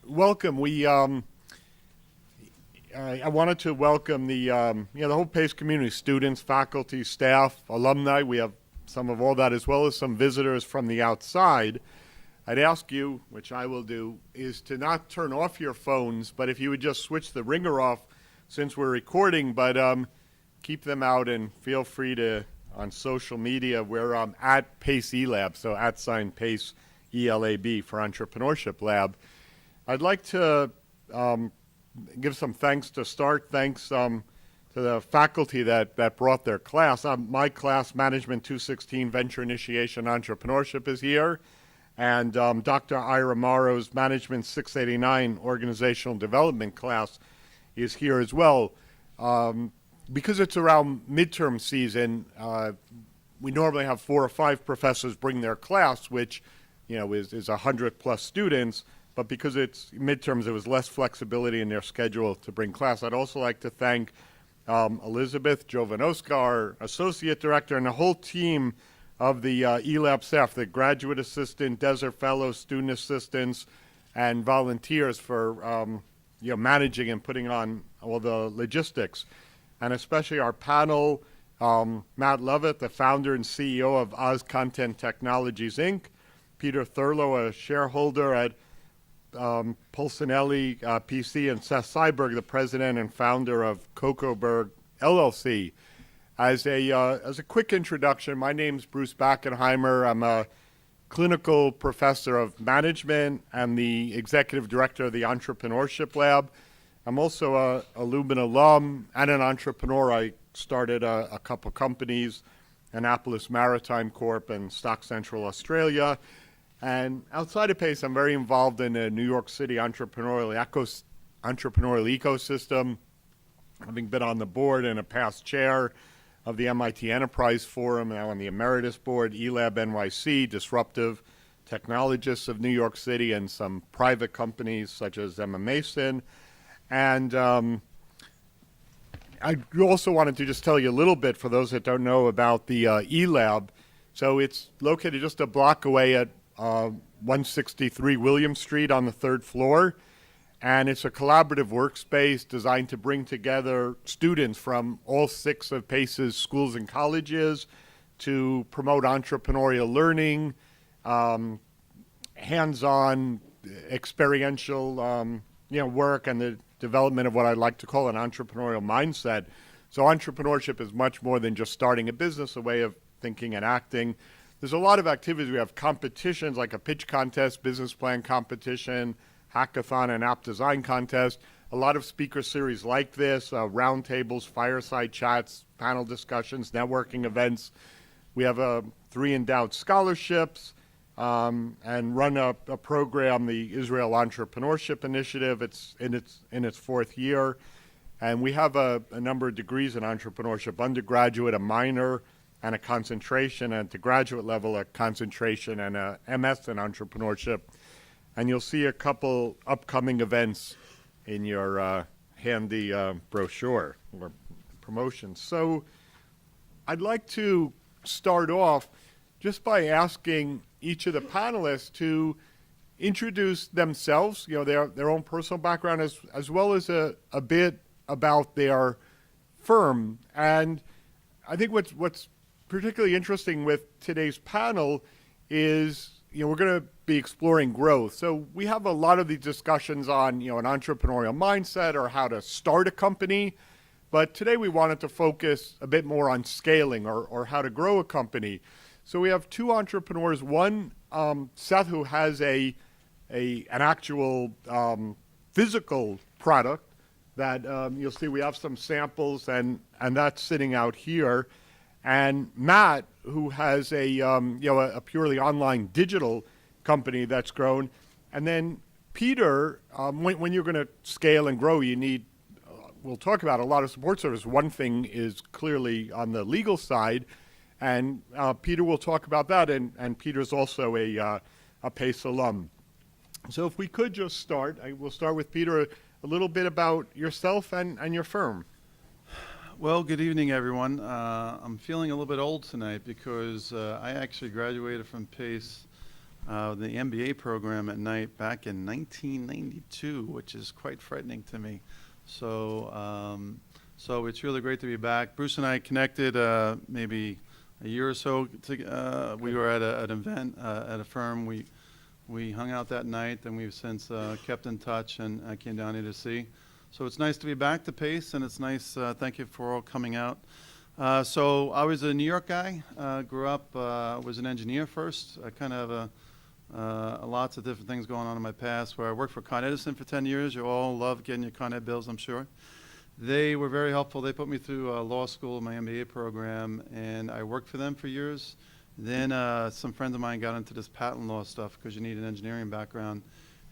welcome. I wanted to welcome the whole PACE community, students, faculty, staff, alumni. We have some of all that, as well as some visitors from the outside. I'd ask you, which I will do, is to not turn off your phones, but if you would just switch the ringer off since we're recording, but keep them out, and feel free to, on social media, we're at PACE eLab, so @ PACE ELAB for Entrepreneurship Lab. I'd like to give some thanks to start. Thanks to the faculty that brought their class. My class, Management 216, Venture Initiation Entrepreneurship, is here. And Dr. Ira Morrow's Management 689 Organizational Development class is here as well. Because it's around midterm season, we normally have 4 or 5 professors bring their class, which is 100+ students. But because it's midterms, there was less flexibility in their schedule to bring class. I'd also like to thank Elizabeth Jovanoska, our Associate Director, and the whole team of the eLab staff, the graduate assistant, desert fellows, student assistants, and volunteers for managing and putting on all the logistics. And especially our panel, Matt Lovett, the founder and CEO of Oz Content Technologies, Inc., Peter Thurlow, a shareholder at Pulcinelli PC, and Seth Seiberg, the president and founder of Cocoberg LLC. As a quick introduction, my name's Bruce Backenheimer. I'm a clinical professor of management and the executive director of the Entrepreneurship Lab. I'm also a Lubin alum and an entrepreneur. I started a couple companies, Annapolis Maritime Corp. And Stock Central Australia. And outside of PACE, I'm very involved in the New York City entrepreneurial ecosystem, having been on the board and a past chair of the MIT Enterprise Forum, now on the Emeritus Board, eLab NYC, Disruptive Technologists of New York City, and some private companies such as Emma Mason. And I also wanted to just tell you a little bit, for those that don't know, about the eLab. So it's located just a block away at 163 William Street on the 3rd floor. And it's a collaborative workspace designed to bring together students from all 6 of PACE's schools and colleges to promote entrepreneurial learning, hands-on, experiential work, and the development of what I like to call an entrepreneurial mindset. So entrepreneurship is much more than just starting a business, a way of thinking and acting. There's a lot of activities. We have competitions like a pitch contest, business plan competition, hackathon, and app design contest. A lot of speaker series like this, roundtables, fireside chats, panel discussions, networking events. We have 3 endowed scholarships and run a program, the Israel Entrepreneurship Initiative. It's in its 4th year. And we have a number of degrees in entrepreneurship, undergraduate, a minor, and a concentration, and at the graduate level, a concentration and a MS in entrepreneurship. And you'll see a couple upcoming events in your handy brochure or promotions. So I'd like to start off just by asking each of the panelists to introduce themselves, their own personal background, as well as a bit about their firm. And I think what's particularly interesting with today's panel is, we're going to be exploring growth. So we have a lot of these discussions on, an entrepreneurial mindset or how to start a company. But today we wanted to focus a bit more on scaling or how to grow a company. So we have 2 entrepreneurs. One, Seth, who has an actual physical product that you'll see we have some samples, and that's sitting out here. And Matt, who has a purely online digital company that's grown. And then Peter, when you're going to scale and grow, you need, we'll talk about a lot of support services. One thing is clearly on the legal side, and Peter will talk about that. And Peter's also a PACE alum. So if we could just start, we'll start with Peter, a little bit about yourself and your firm. Well, good evening, everyone. I'm feeling a little bit old tonight because I actually graduated from PACE the MBA program at night back in 1992, which is quite frightening to me. So it's really great to be back. Bruce and I connected maybe a year or so. We were at an event at a firm. We hung out that night, and we've since kept in touch, and I came down here to see. So it's nice to be back to Pace, and it's nice. Thank you for all coming out. So I was a New York guy. Grew up, was an engineer first. I kind of have lots of different things going on in my past, where I worked for Con Edison for 10 years. You all love getting your Con Ed bills, I'm sure. They were very helpful. They put me through law school, my MBA program, and I worked for them for years. Then some friends of mine got into this patent law stuff because you need an engineering background.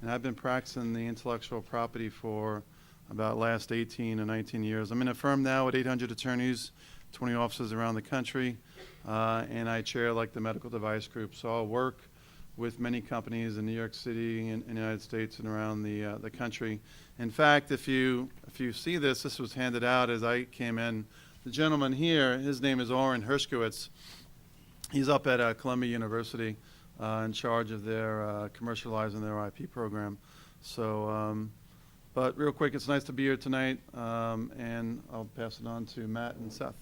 And I've been practicing the intellectual property for about last 18 or 19 years. I'm in a firm now with 800 attorneys, 20 offices around the country, and I chair like the medical device group. So I'll work with many companies in New York City and in the United States and around the country. In fact, if you see this was handed out as I came in. The gentleman here, his name is Oren Hershkowitz. He's up at Columbia University in charge of their commercializing their IP program. So, but real quick, it's nice to be here tonight, and I'll pass it on to Matt and Seth.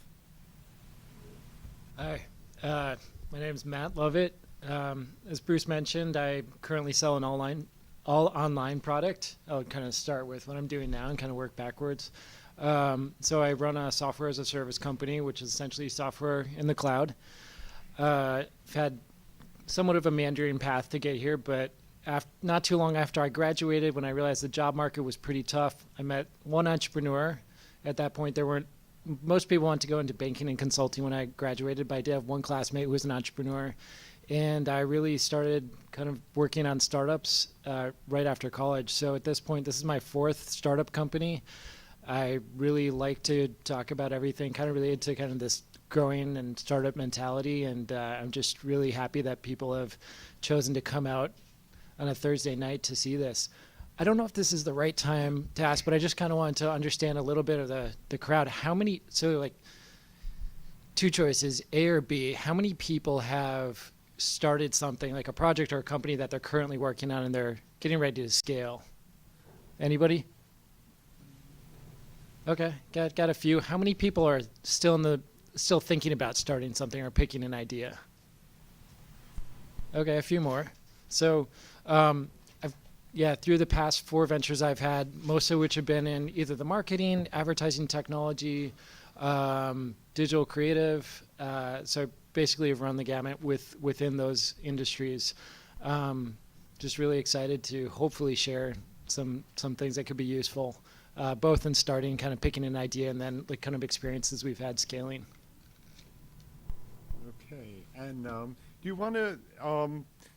Hi, my name is Matt Lovett. As Bruce mentioned, I currently sell an all online product. I'll kind of start with what I'm doing now and kind of work backwards. So I run a software as a service company, which is essentially software in the cloud. I've had somewhat of a meandering path to get here, but not too long after I graduated, when I realized the job market was pretty tough, I met one entrepreneur. At that point, most people wanted to go into banking and consulting when I graduated, but I did have one classmate who was an entrepreneur. And I really started kind of working on startups right after college. So at this point, this is my fourth startup company. I really like to talk about everything kind of related to kind of this growing and startup mentality. And I'm just really happy that people have chosen to come out on a Thursday night to see this. I don't know if this is the right time to ask, but I just kind of wanted to understand a little bit of the crowd. So like two choices, A or B, how many people have started something like a project or a company that they're currently working on and they're getting ready to scale? Anybody? Okay, got a few. How many people are still thinking about starting something or picking an idea? Okay, a few more. So through the past 4 ventures I've had, most of which have been in either the marketing, advertising technology, digital creative. So basically have run the gamut within those industries. Just really excited to hopefully share some things that could be useful, both in starting, kind of picking an idea, and then the kind of experiences we've had scaling. Okay, and do you want to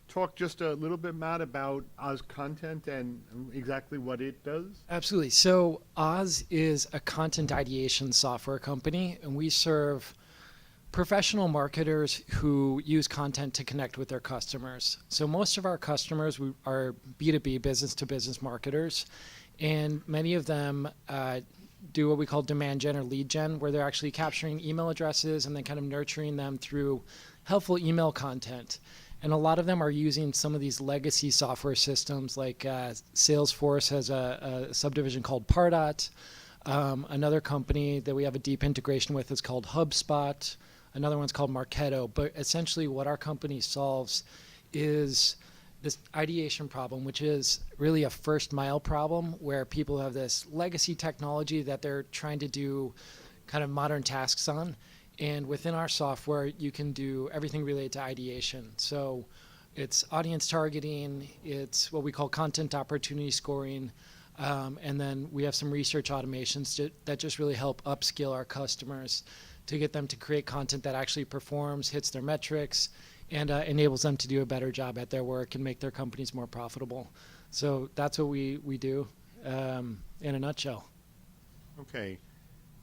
talk just a little bit, Matt, about Oz Content and exactly what it does? Absolutely. So Oz is a content ideation software company, and we serve professional marketers who use content to connect with their customers. So most of our customers are B2B, business-to-business marketers, and many of them do what we call demand gen or lead gen, where they're actually capturing email addresses and then kind of nurturing them through helpful email content. And a lot of them are using some of these legacy software systems, like Salesforce has a subdivision called Pardot. Another company that we have a deep integration with is called HubSpot. Another one's called Marketo. But essentially what our company solves is this ideation problem, which is really a first mile problem where people have this legacy technology that they're trying to do kind of modern tasks on. And within our software, you can do everything related to ideation. So it's audience targeting, it's what we call content opportunity scoring, and then we have some research automations that just really help upskill our customers to get them to create content that actually performs, hits their metrics, and enables them to do a better job at their work and make their companies more profitable. So that's what we do in a nutshell. Okay,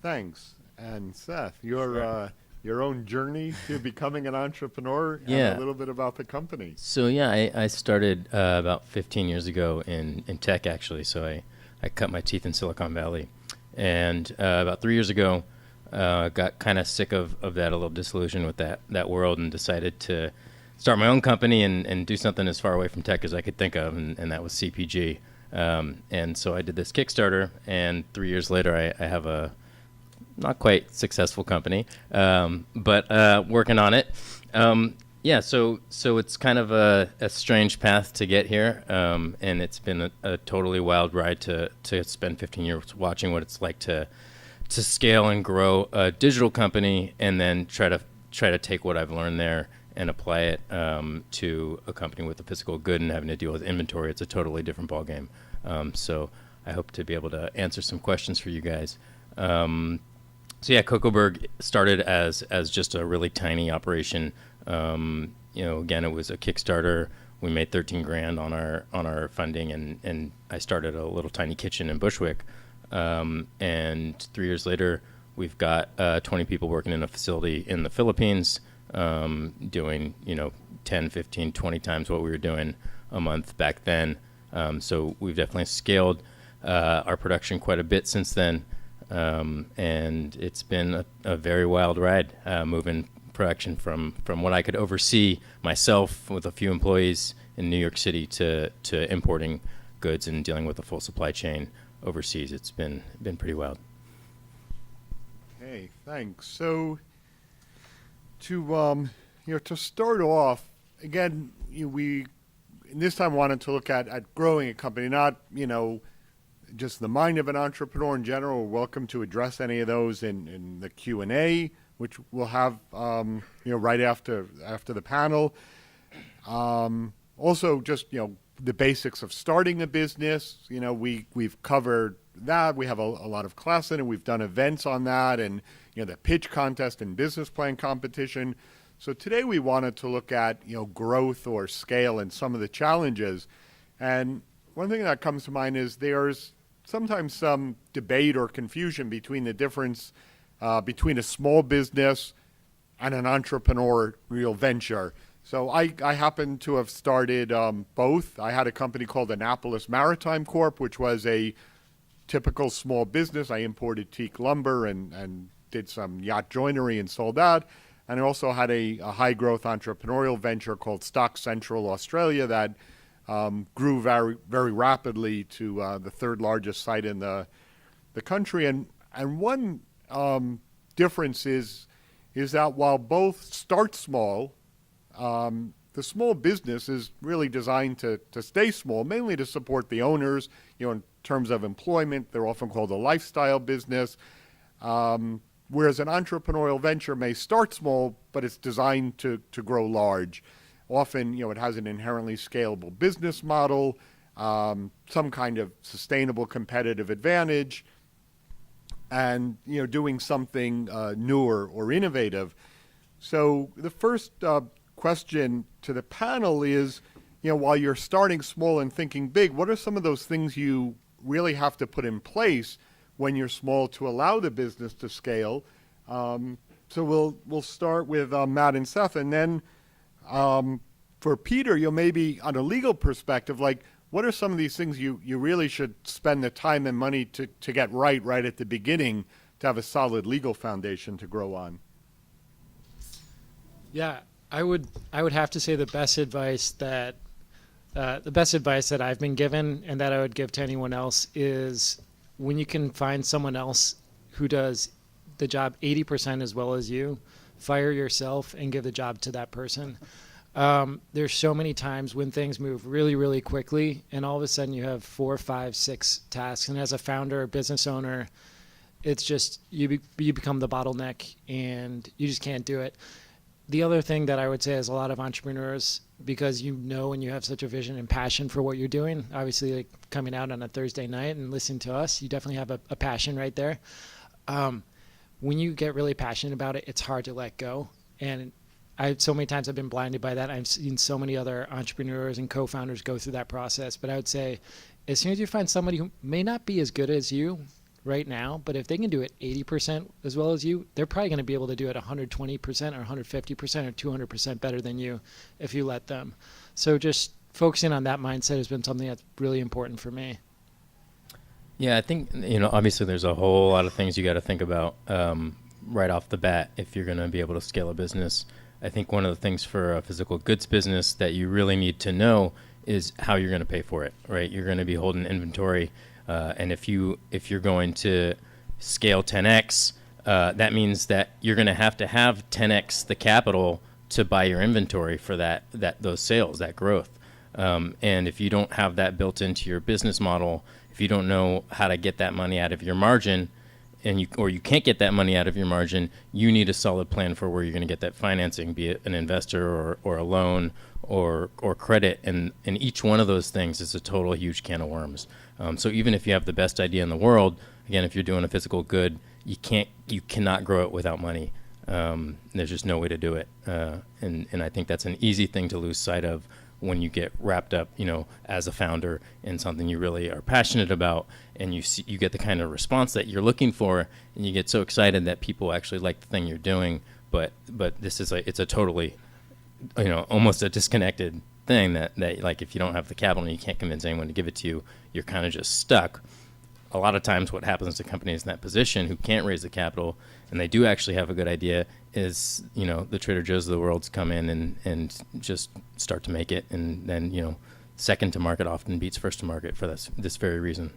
thanks. And Seth, your own journey to becoming an entrepreneur, and a little bit about the company. So I started about 15 years ago in tech, actually. So I cut my teeth in Silicon Valley. And about 3 years ago, got kind of sick of that, a little disillusioned with that world, and decided to start my own company and do something as far away from tech as I could think of, and that was CPG. And so I did this Kickstarter, and 3 years later, I have a not quite successful company, but working on it. Yeah, so it's kind of a strange path to get here, and it's been a totally wild ride to spend 15 years watching what it's like to scale and grow a digital company, and then try to take what I've learned there and apply it to a company with a physical good and having to deal with inventory. It's a totally different ballgame. So I hope to be able to answer some questions for you guys. So yeah, Cocoberg started as just a really tiny operation. Again, it was a Kickstarter. We made 13 grand on our funding, and I started a little tiny kitchen in Bushwick. And 3 years later, we've got 20 people working in a facility in the Philippines, doing 10, 15, 20 times what we were doing a month back then. So we've definitely scaled our production quite a bit since then. And it's been a very wild ride, moving production from what I could oversee myself with a few employees in New York City to importing goods and dealing with the full supply chain overseas. It's been pretty wild. Okay, thanks. So to start off, again, we this time wanted to look at growing a company, not just the mind of an entrepreneur in general. We're welcome to address any of those in the Q&A, which we'll have right after the panel. Also, just the basics of starting a business. We've covered that. We have a lot of class in it. We've done events on that, and the pitch contest and business plan competition. So today we wanted to look at growth or scale and some of the challenges. And one thing that comes to mind is there's sometimes some debate or confusion between the difference between a small business and an entrepreneurial venture. So I happen to have started both. I had a company called Annapolis Maritime Corp., which was a typical small business. I imported teak lumber and did some yacht joinery and sold that. And I also had a high-growth entrepreneurial venture called Stock Central Australia that grew very, very rapidly to the third largest site in the country. And one difference is that while both start small, the small business is really designed to stay small, mainly to support the owners. In terms of employment, they're often called a lifestyle business. Whereas an entrepreneurial venture may start small, but it's designed to grow large. Often, it has an inherently scalable business model, some kind of sustainable competitive advantage, and doing something newer or innovative. So the first question to the panel is, while you're starting small and thinking big, what are some of those things you really have to put in place when you're small to allow the business to scale? So we'll start with Matt and Seth, and then for Peter, maybe on a legal perspective, what are some of these things you really should spend the time and money to get right at the beginning to have a solid legal foundation to grow on? Yeah, I would have to say the best advice that I've been given and that I would give to anyone else is when you can find someone else who does the job 80% as well as you, fire yourself and give the job to that person. There's so many times when things move really, really quickly, and all of a sudden you have 4, 5, 6 tasks. And as a founder or business owner, it's just you become the bottleneck, and you just can't do it. The other thing that I would say is a lot of entrepreneurs, because and you have such a vision and passion for what you're doing, obviously coming out on a Thursday night and listening to us, you definitely have a passion right there. When you get really passionate about it, it's hard to let go. And so many times I've been blinded by that. I've seen so many other entrepreneurs and co-founders go through that process. But I would say as soon as you find somebody who may not be as good as you right now, but if they can do it 80% as well as you, they're probably going to be able to do it 120% or 150% or 200% better than you if you let them. So just focusing on that mindset has been something that's really important for me. Yeah, I think, obviously there's a whole lot of things you got to think about right off the bat if you're going to be able to scale a business. I think one of the things for a physical goods business that you really need to know is how you're going to pay for it, right? You're going to be holding inventory, and if you're going to scale 10x, that means that you're going to have 10x the capital to buy your inventory for those sales, that growth. And if you don't have that built into your business model, if you don't know how to get that money out of your margin, or you can't get that money out of your margin, you need a solid plan for where you're going to get that financing, be it an investor or a loan or credit. And each one of those things is a total huge can of worms. So even if you have the best idea in the world, again, if you're doing a physical good, you cannot grow it without money. There's just no way to do it. And I think that's an easy thing to lose sight of when you get wrapped up, as a founder in something you really are passionate about, and you get the kind of response that you're looking for, and you get so excited that people actually like the thing you're doing. But this is it's a totally, almost a disconnected thing that like if you don't have the capital and you can't convince anyone to give it to you, you're kind of just stuck. A lot of times what happens to companies in that position who can't raise the capital and they do actually have a good idea is, the Trader Joe's of the world's come in and just start to make it. And then, second to market often beats first to market for this very reason.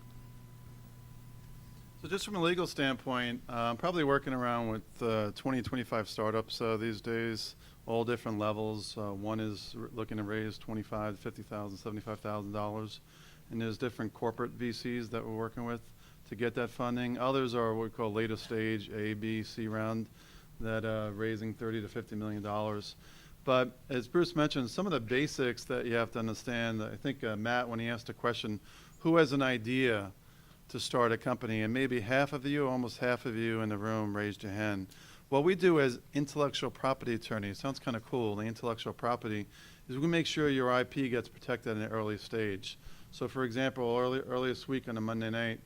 So just from a legal standpoint, I'm probably working around with 20, 25 startups these days, all different levels. One is looking to raise $25,000, $50,000, $75,000. And there's different corporate VCs that we're working with to get that funding. Others are what we call later stage, A, B, C round, that raising $30 to $50 million. But as Bruce mentioned, some of the basics that you have to understand, I think Matt, when he asked a question, who has an idea to start a company? And maybe almost half of you in the room raised your hand. What we do as intellectual property attorneys, sounds kind of cool, the intellectual property, is we make sure your IP gets protected in an early stage. So for example, earlier this week on a Monday night,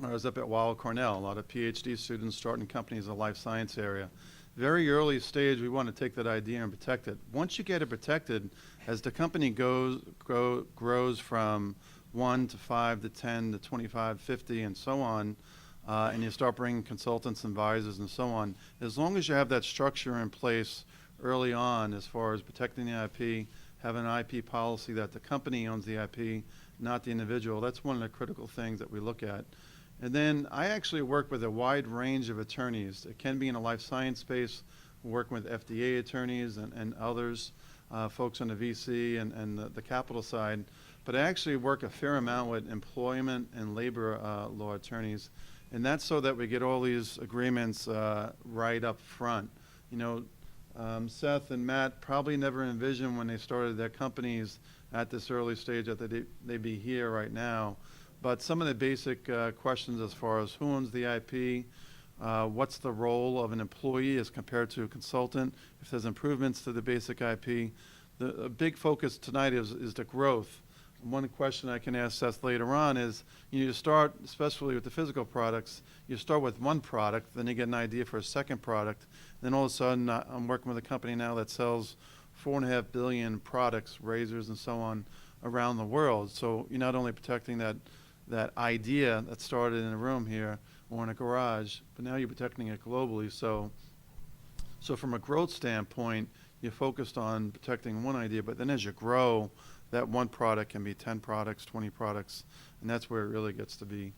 I was up at Weill Cornell, a lot of PhD students starting companies in the life science area. Very early stage, we want to take that idea and protect it. Once you get it protected, as the company grows from 1 to 5 to 10 to 25, 50, and so on, and you start bringing consultants, advisors, and so on, as long as you have that structure in place early on as far as protecting the IP, have an IP policy that the company owns the IP, not the individual. That's one of the critical things that we look at. And then I actually work with a wide range of attorneys. It can be in a life science space, working with FDA attorneys and others, folks on the VC and the capital side. But I actually work a fair amount with employment and labor law attorneys. And that's so that we get all these agreements right up front. Seth and Matt probably never envisioned when they started their companies at this early stage that they'd be here right now. But some of the basic questions as far as who owns the IP, what's the role of an employee as compared to a consultant, if there's improvements to the basic IP. The big focus tonight is the growth. One question I can ask Seth later on is, you start, especially with the physical products, you start with one product, then you get an idea for a second product, then all of a sudden I'm working with a company now that sells 4.5 billion products, razors and so on, around the world. So you're not only protecting that idea that started in a room here or in a garage, but now you're protecting it globally. So from a growth standpoint, you're focused on protecting one idea, but then as you grow, that one product can be 10 products, 20 products, and that's where it really gets to be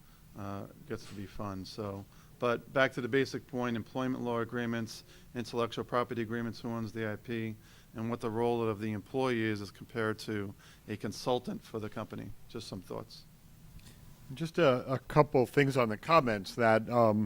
fun. So, but back to the basic point: employment law agreements, intellectual property agreements, who owns the IP, and what the role of the employee is as compared to a consultant for the company. Just some thoughts. Just a couple things on the comments that are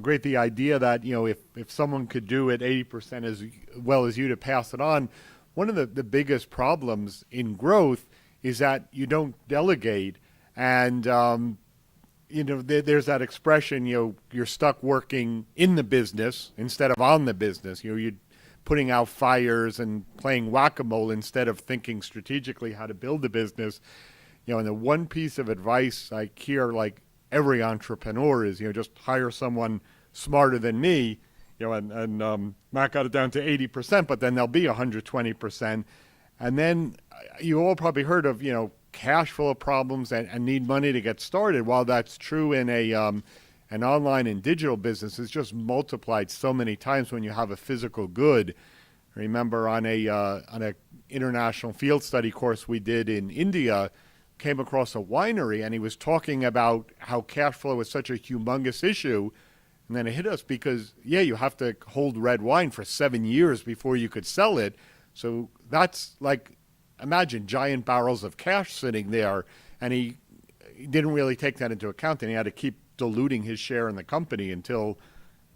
great. The idea that if someone could do it 80% as well as you to pass it on. One of the biggest problems in growth is that you don't delegate, and there's that expression, you're stuck working in the business instead of on the business. You're putting out fires and playing whack-a-mole instead of thinking strategically how to build the business. And the one piece of advice I hear, like every entrepreneur, is just hire someone smarter than me. And Matt got it down to 80%, but then there'll be 120%. And then you all probably heard of, cash flow problems and need money to get started. While that's true in an And online and digital business is just multiplied so many times when you have a physical good. I remember on a international field study course we did in India, came across a winery, and he was talking about how cash flow is such a humongous issue. And then it hit us because, yeah, you have to hold red wine for 7 years before you could sell it. So that's like, imagine giant barrels of cash sitting there, and he didn't really take that into account, and he had to keep diluting his share in the company until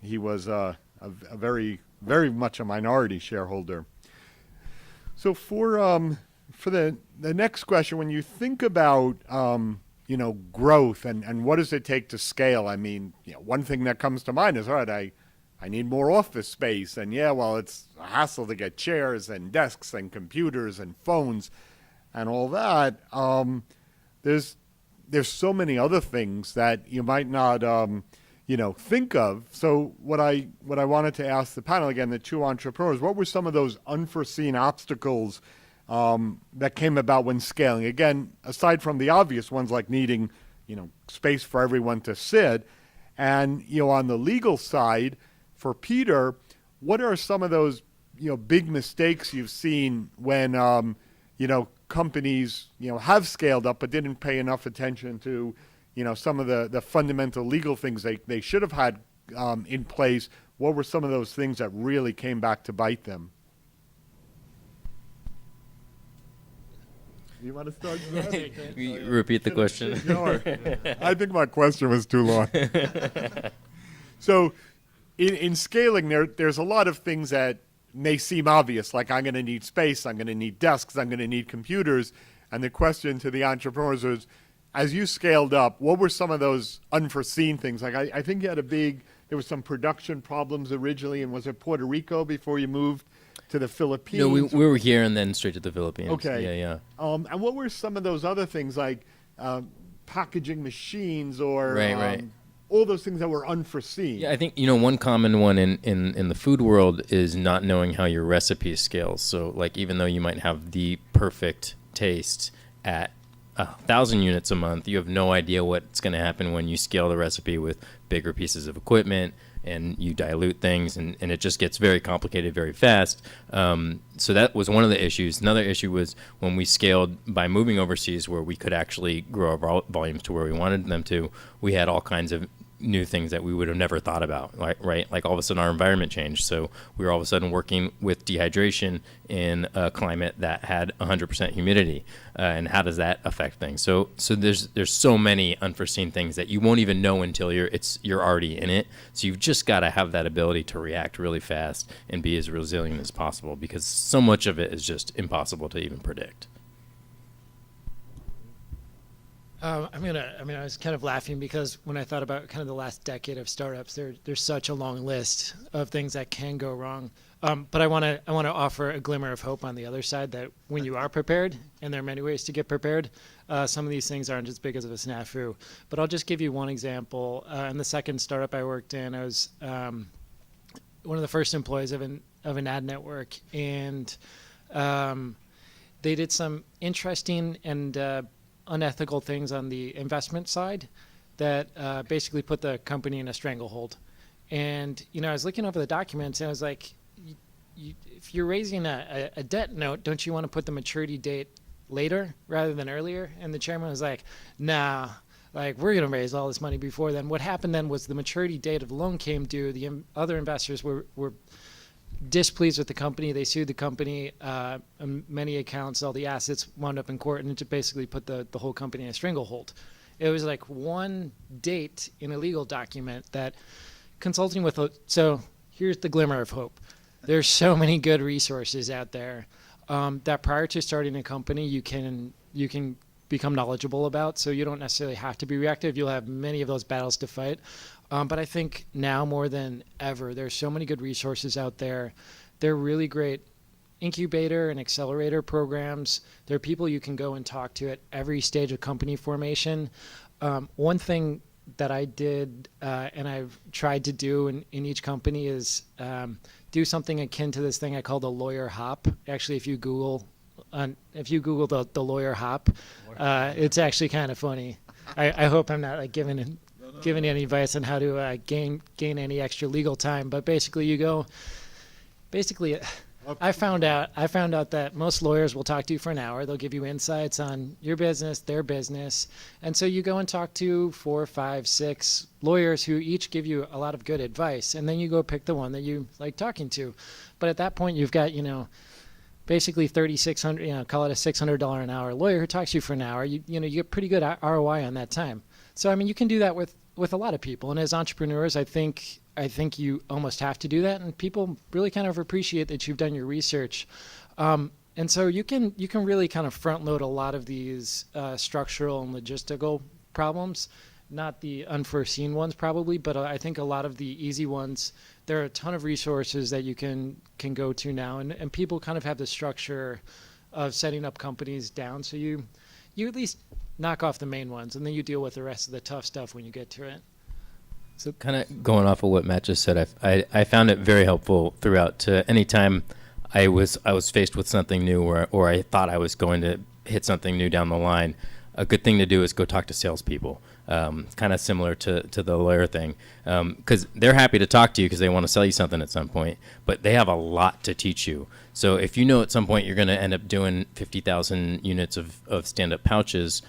he was a very, very much a minority shareholder. So for the next question, when you think about growth and what does it take to scale? I mean, one thing that comes to mind is, all right, I need more office space, and yeah, well, it's a hassle to get chairs and desks and computers and phones and all that. There's so many other things that you might not think of. So what I wanted to ask the panel, again, the two entrepreneurs, what were some of those unforeseen obstacles that came about when scaling? Again, aside from the obvious ones like needing, space for everyone to sit, and on the legal side, for Peter, what are some of those big mistakes you've seen when companies have scaled up but didn't pay enough attention to some of the fundamental legal things they should have had in place? What were some of those things that really came back to bite them? You want to start? You repeat the question. I think my question was too long. So in scaling, there's a lot of things that may seem obvious, like I'm going to need space, I'm going to need desks, I'm going to need computers. And the question to the entrepreneurs is, as you scaled up, what were some of those unforeseen things? Like I think you had there was some production problems originally, and was it Puerto Rico before you moved to the Philippines? No, we were here and then straight to the Philippines. Okay. Yeah. And what were some of those other things, like packaging machines or Right. all those things that were unforeseen? Yeah, I think, one common one in the food world is not knowing how your recipe scales. So, like, even though you might have the perfect taste at 1,000 units a month, you have no idea what's going to happen when you scale the recipe with bigger pieces of equipment and you dilute things, and it just gets very complicated very fast. So that was one of the issues. Another issue was when we scaled by moving overseas, where we could actually grow our volumes to where we wanted them to. We had all kinds of new things that we would have never thought about, right? Like all of a sudden our environment changed. So we were all of a sudden working with dehydration in a climate that had 100% humidity. And how does that affect things? So there's so many unforeseen things that you won't even know until you're already in it. So you've just got to have that ability to react really fast and be as resilient as possible, because so much of it is just impossible to even predict. I was kind of laughing because when I thought about kind of the last decade of startups, there's such a long list of things that can go wrong. But I want to offer a glimmer of hope on the other side, that when you are prepared, and there are many ways to get prepared, some of these things aren't as big as a snafu. But I'll just give you one example. In the second startup I worked in, I was one of the first employees of an ad network, and they did some interesting and unethical things on the investment side that basically put the company in a stranglehold. And I was looking over the documents, and I was like, if you're raising a debt note, don't you want to put the maturity date later rather than earlier? And the chairman was like, nah, like, we're going to raise all this money before then. What happened then was the maturity date of the loan came due. The other investors were displeased with the company. They sued the company. On many accounts, all the assets wound up in court, and it basically put the whole company in a stranglehold. It was like one date in a legal document that consulting with. So here's the glimmer of hope. There's so many good resources out there that prior to starting a company, you can become knowledgeable about. So you don't necessarily have to be reactive. You'll have many of those battles to fight. But I think now more than ever, there's so many good resources out there. They're really great incubator and accelerator programs. There are people you can go and talk to at every stage of company formation. One thing that I did and I've tried to do in each company is do something akin to this thing I call the lawyer hop. Actually, if you Google the lawyer hop, it's actually kind of funny. I hope I'm not like giving giving any advice on how to gain any extra legal time, but basically you go. Basically, I found out that most lawyers will talk to you for an hour. They'll give you insights on your business, their business, and so you go and talk to 4, 5, 6 lawyers who each give you a lot of good advice, and then you go pick the one that you like talking to. But at that point, you've got basically $3,600, call it a $600 an hour lawyer who talks to you for an hour. You get pretty good ROI on that time. So I mean, you can do that with a lot of people, and as entrepreneurs, I think you almost have to do that, and people really kind of appreciate that you've done your research. And so you can really kind of front load a lot of these structural and logistical problems, not the unforeseen ones probably, but I think a lot of the easy ones, there are a ton of resources that you can go to now, and people kind of have the structure of setting up companies down, so you at least knock off the main ones, and then you deal with the rest of the tough stuff when you get to it. So kind of going off of what Matt just said, I found it very helpful throughout. Any time I was faced with something new, or I thought I was going to hit something new down the line, a good thing to do is go talk to salespeople. Kind of similar to the lawyer thing, because they're happy to talk to you because they want to sell you something at some point, but they have a lot to teach you. So if you know at some point you're going to end up doing 50,000 units of stand-up pouches,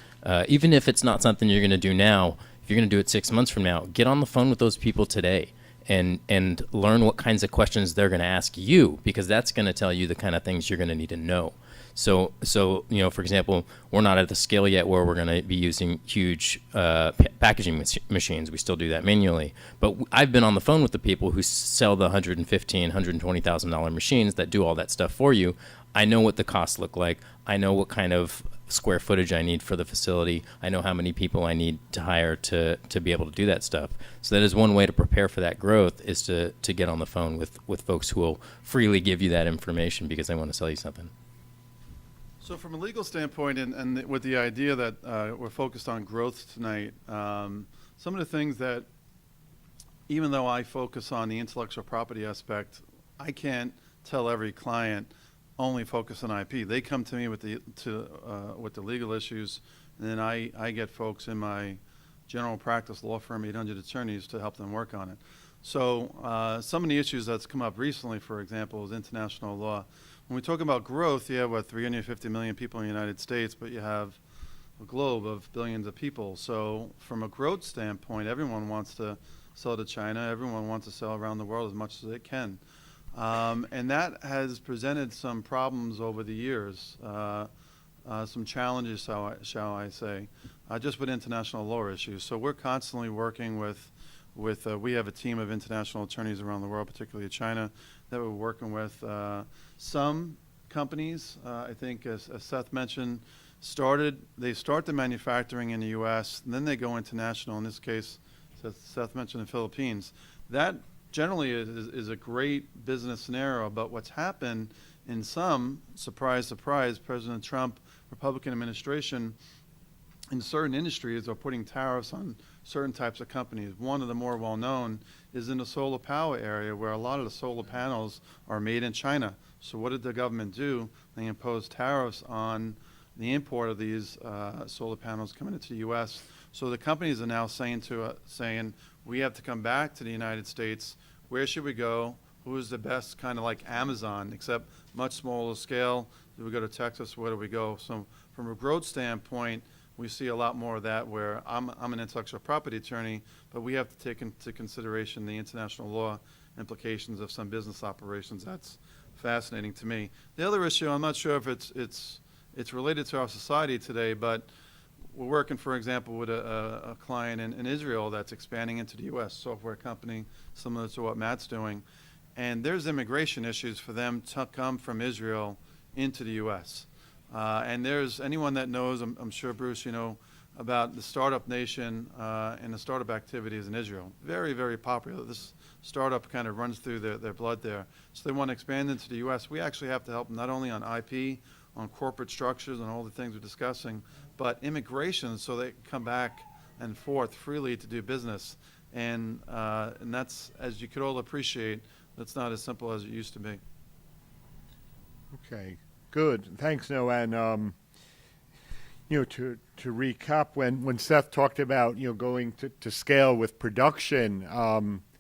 even if it's not something you're going to do now, if you're going to do it 6 months from now, get on the phone with those people today and learn what kinds of questions they're going to ask you, because that's going to tell you the kind of things you're going to need to know. So for example, we're not at the scale yet where we're going to be using huge packaging machines. We still do that manually. But I've been on the phone with the people who sell the $115,000, $120,000 machines that do all that stuff for you. I know what the costs look like. I know what kind of square footage I need for the facility. I know how many people I need to hire to be able to do that stuff. So that is one way to prepare for that growth, is to get on the phone with folks who will freely give you that information because they want to sell you something. So from a legal standpoint, and with the idea that we're focused on growth tonight, some of the things that, even though I focus on the intellectual property aspect, I can't tell every client only focus on IP. They come to me with the legal issues, and then I get folks in my general practice law firm, 800 attorneys, to help them work on it. So some of the issues that's come up recently, for example, is international law. When we talk about growth, you have, 350 million people in the United States, but you have a globe of billions of people. So from a growth standpoint, everyone wants to sell to China. Everyone wants to sell around the world as much as they can. And that has presented some problems over the years, some challenges, shall I say, just with international law issues. So we're constantly working with we have a team of international attorneys around the world, particularly China, that we're working with. Some companies, I think, as Seth mentioned, they start the manufacturing in the U.S., and then they go international. In this case, Seth mentioned the Philippines. That generally is a great business scenario, but what's happened in some, surprise, surprise, President Trump, Republican administration, in certain industries are putting tariffs on certain types of companies. One of the more well-known is in the solar power area, where a lot of the solar panels are made in China. So what did the government do? They imposed tariffs on the import of these solar panels coming into the U.S. So the companies are now saying we have to come back to the United States. Where should we go? Who is the best, kind of like Amazon, except much smaller scale? Do we go to Texas? Where do we go? So from a growth standpoint, we see a lot more of that, where I'm an intellectual property attorney, but we have to take into consideration the international law implications of some business operations. That's fascinating to me. The other issue, I'm not sure if it's related to our society today, but we're working, for example, with a client in Israel that's expanding into the U.S., software company, similar to what Matt's doing. And there's immigration issues for them to come from Israel into the U.S. And there's anyone that knows, I'm sure, Bruce, you know, about the startup nation and the startup activities in Israel. Very, very popular. This startup kind of runs through their blood there. So they want to expand into the U.S. We actually have to help them not only on IP, on corporate structures and all the things we're discussing, but immigration, so they can come back and forth freely to do business. And that's, as you could all appreciate, that's not as simple as it used to be. Okay, good. Thanks, Noah. And to recap, when Seth talked about, going to scale with production,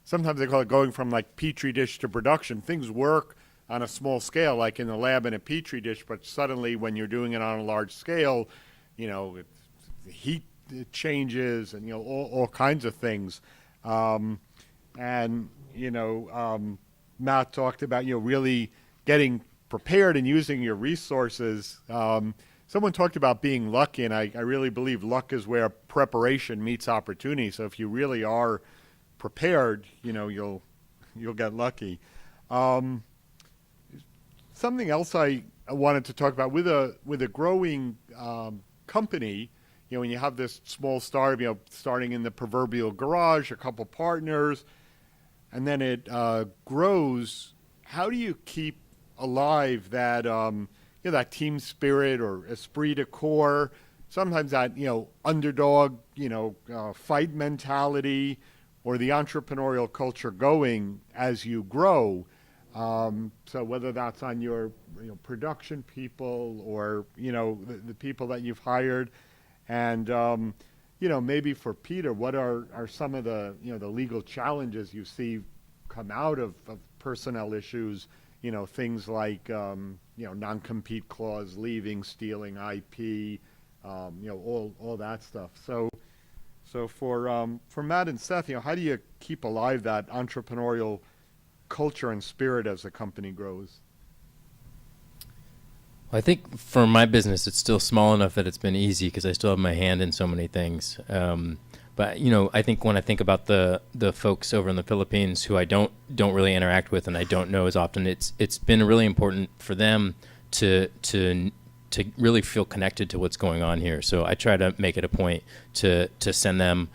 sometimes they call it going from like petri dish to production. Things work on a small scale, like in the lab in a petri dish, but suddenly when you're doing it on a large scale, the heat changes and, all kinds of things. And, Matt talked about, really getting prepared and using your resources. Someone talked about being lucky, and I really believe luck is where preparation meets opportunity. So if you really are prepared, you'll get lucky. Something else I wanted to talk about with a growing company, when you have this small startup, starting in the proverbial garage, a couple partners, and then it grows. How do you keep alive that that team spirit or esprit de corps? Sometimes that underdog fight mentality, or the entrepreneurial culture going as you grow. So whether that's on your production people or the people that you've hired, and maybe for Peter, what are some of the the legal challenges you see come out of personnel issues? Things like non-compete clause, leaving, stealing IP, all that stuff. So for Matt and Seth, how do you keep alive that entrepreneurial culture and spirit as the company grows? Well, I think for my business, it's still small enough that it's been easy because I still have my hand in so many things. But I think when I think about the folks over in the Philippines who I don't really interact with and I don't know as often, it's been really important for them to really feel connected to what's going on here. So I try to make it a point to send them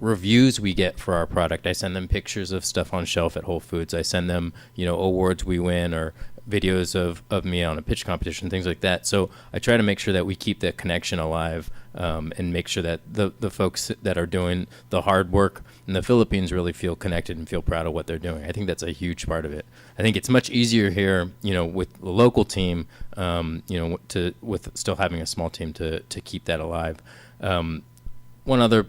reviews we get for our product. I send them pictures of stuff on shelf at Whole Foods. I send them awards we win or videos of me on a pitch competition, things like that. So I try to make sure that we keep that connection alive, and make sure that the folks that are doing the hard work in the Philippines really feel connected and feel proud of what they're doing. I think that's a huge part of it. I think it's much easier here, with the local team, with still having a small team to keep that alive. One other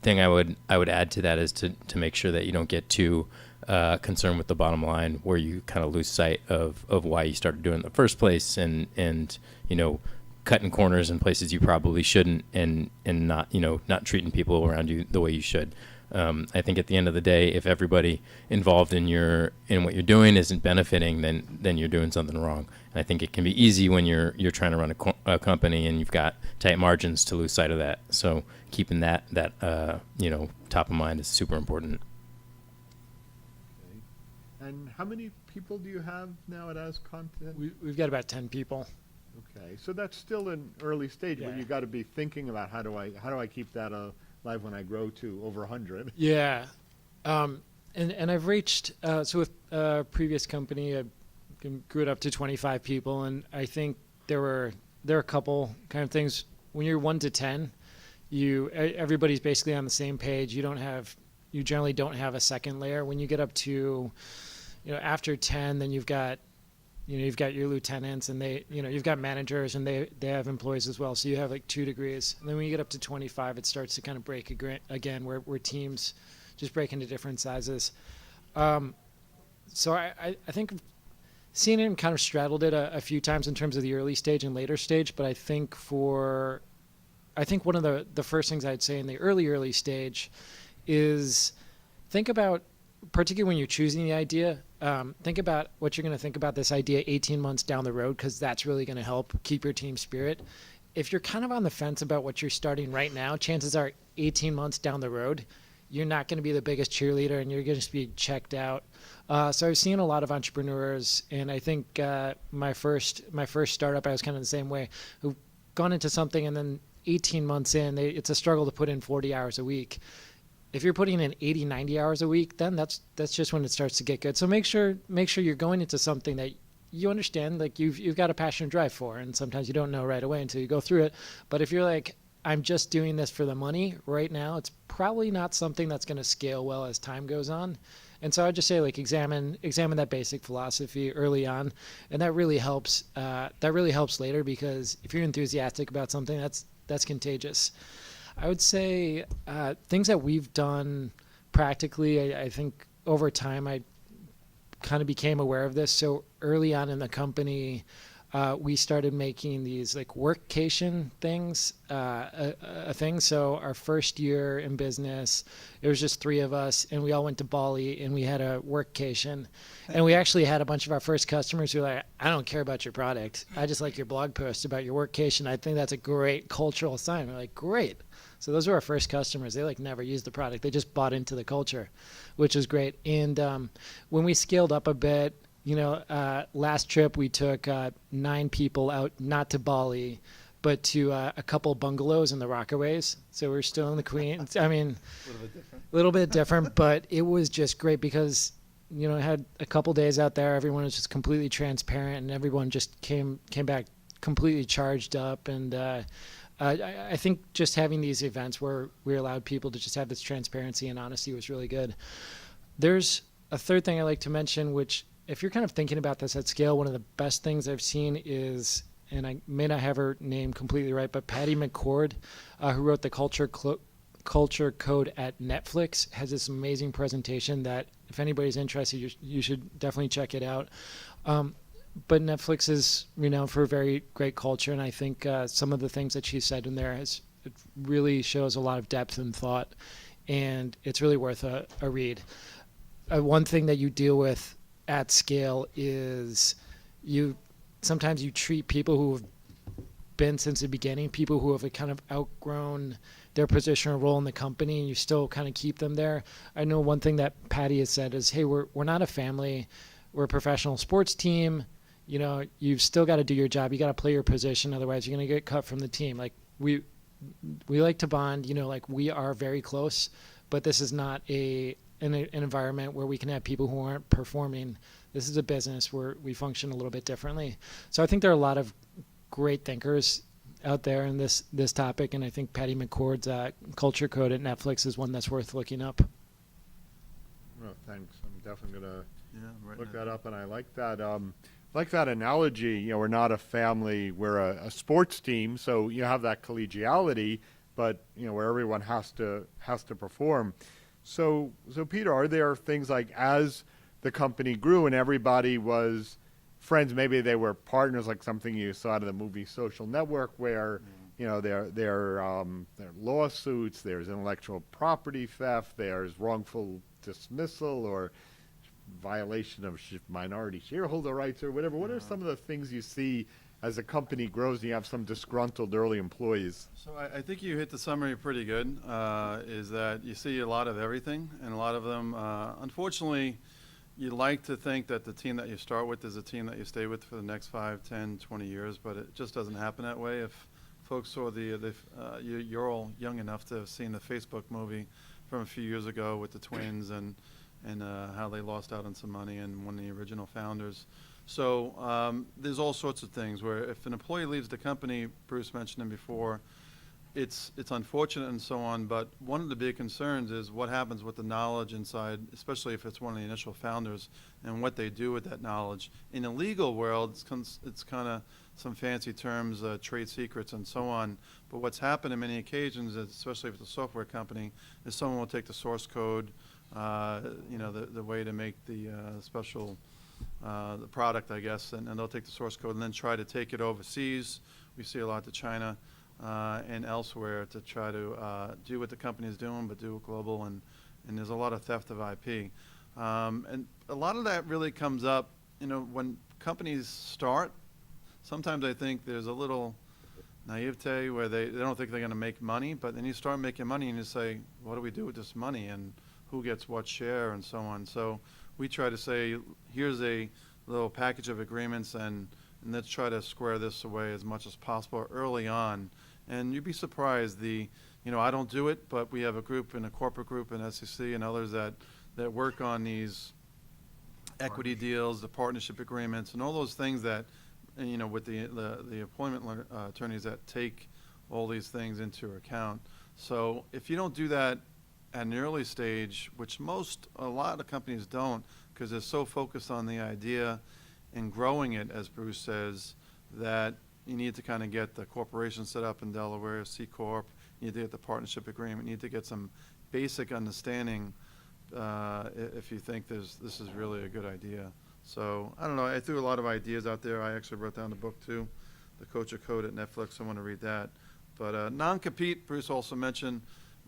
thing I would add to that is to make sure that you don't get too concerned with the bottom line, where you kind of lose sight of why you started doing it in the first place, and cutting corners in places you probably shouldn't, and not not treating people around you the way you should. I think at the end of the day, if everybody involved in what you're doing isn't benefiting, then you're doing something wrong. And I think it can be easy when you're trying to run a company and you've got tight margins to lose sight of that. So keeping that top of mind is super important. Okay. And how many people do you have now at As Content? We've got about 10 people. Okay, so that's still an early stage, but Yeah. you got to be thinking about how do I keep that alive when I grow to over 100? Yeah. And I've reached, so with a previous company, I grew it up to 25 people, and I think there are a couple kind of things. When you're 1 to 10, everybody's basically on the same page. You generally don't have a second layer. When you get up to, after 10, then you've got your lieutenants, and you've got managers, and they have employees as well. So you have like 2 degrees. And then when you get up to 25, it starts to kind of break again, where teams just break into different sizes. So I think I've seen it and kind of straddled it a few times in terms of the early stage and later stage. But I think one of the first things I'd say in the early stage is think about, particularly when you're choosing the idea, think about what you're going to think about this idea 18 months down the road, because that's really going to help keep your team spirit. If you're kind of on the fence about what you're starting right now, chances are 18 months down the road, you're not going to be the biggest cheerleader and you're going to just be checked out. So I've seen a lot of entrepreneurs, and I think my first startup, I was kind of the same way, who've gone into something and then 18 months in, it's a struggle to put in 40 hours a week. If you're putting in 80, 90 hours a week, then that's just when it starts to get good. So make sure you're going into something that you understand, like you've got a passion and drive for, and sometimes you don't know right away until you go through it. But if you're like, I'm just doing this for the money right now, it's probably not something that's going to scale well as time goes on. And so I'd just say, like, examine that basic philosophy early on, and that really helps. That really helps later, because if you're enthusiastic about something, that's contagious. I would say things that we've done practically. I think over time I kind of became aware of this. So early on in the company, we started making these like workcation things, a thing. So our first year in business, it was just 3 of us, and we all went to Bali, and we had a workcation. And we actually had a bunch of our first customers who were like, I don't care about your product. I just like your blog post about your workcation. I think that's a great cultural sign. We're like, great. So those were our first customers. They like never used the product. They just bought into the culture, which is great. And when we scaled up a bit, last trip we took 9 people out, not to Bali, but to a couple bungalows in the Rockaways. So we're still in the Queens. I mean, a little bit different, but it was just great because, I had a couple days out there. Everyone was just completely transparent, and everyone just came back completely charged up. And I think just having these events where we allowed people to just have this transparency and honesty was really good. There's a third thing I like to mention, which, if you're kind of thinking about this at scale, one of the best things I've seen is, and I may not have her name completely right, but Patty McCord, who wrote the Culture Code at Netflix, has this amazing presentation that if anybody's interested, you should definitely check it out. But Netflix is renowned for a very great culture, and I think some of the things that she said in there it really shows a lot of depth and thought, and it's really worth a read. One thing that you deal with at scale is sometimes you treat people who have been since the beginning, people who have kind of outgrown their position or role in the company, and you still kind of keep them there. I know one thing that Patty has said is, hey, we're not a family, we're a professional sports team. You've still got to do your job. You got to play your position. Otherwise, you're going to get cut from the team. Like we like to bond, like we are very close, but this is not an environment where we can have people who aren't performing. This is a business where we function a little bit differently. So I think there are a lot of great thinkers out there in this topic, and I think Patty McCord's Culture Code at Netflix is one that's worth looking up. Well, thanks. I'm definitely going to look that up, and I like that. Like that analogy, we're not a family, we're a sports team, so you have that collegiality, but where everyone has to perform. So Peter, are there things like, as the company grew and everybody was friends, maybe they were partners, like something you saw out of the movie Social Network, where there are lawsuits, there's intellectual property theft, there's wrongful dismissal or violation of minority shareholder rights or whatever. What are some of the things you see as a company grows and you have some disgruntled early employees? So I think you hit the summary pretty good, is that you see a lot of everything, and a lot of them, unfortunately, you like to think that the team that you start with is a team that you stay with for the next 5, 10, 20 years, but it just doesn't happen that way. If folks saw you're all young enough to have seen the Facebook movie from a few years ago with the twins and how they lost out on some money, and one of the original founders. So there's all sorts of things where if an employee leaves the company, Bruce mentioned him before, it's unfortunate and so on, but one of the big concerns is what happens with the knowledge inside, especially if it's one of the initial founders, and what they do with that knowledge. In the legal world, it's kind of some fancy terms, trade secrets and so on, but what's happened in many occasions, especially if it's a software company, is someone will take the source code, the way to make the special the product, I guess, and they'll take the source code and then try to take it overseas. We see a lot to China and elsewhere to try to do what the company is doing, but do it global, and there's a lot of theft of IP. And a lot of that really comes up, when companies start. Sometimes I think there's a little naivete where they don't think they're going to make money, but then you start making money and you say, what do we do with this money, and who gets what share, and so on. So we try to say, here's a little package of agreements, and let's try to square this away as much as possible early on. And you'd be surprised, I don't do it, but we have a group, in a corporate group in SEC and others that work on these equity deals, the partnership agreements, and all those things that, with the employment attorneys that take all these things into account. So if you don't do that at an early stage, which a lot of companies don't, because they're so focused on the idea and growing it, as Bruce says, that you need to kind of get the corporation set up in Delaware, C Corp, you need to get the partnership agreement, you need to get some basic understanding if you think this is really a good idea. So, I don't know, I threw a lot of ideas out there. I actually wrote down the book too, The Culture Code at Netflix. I want to read that. But non-compete, Bruce also mentioned,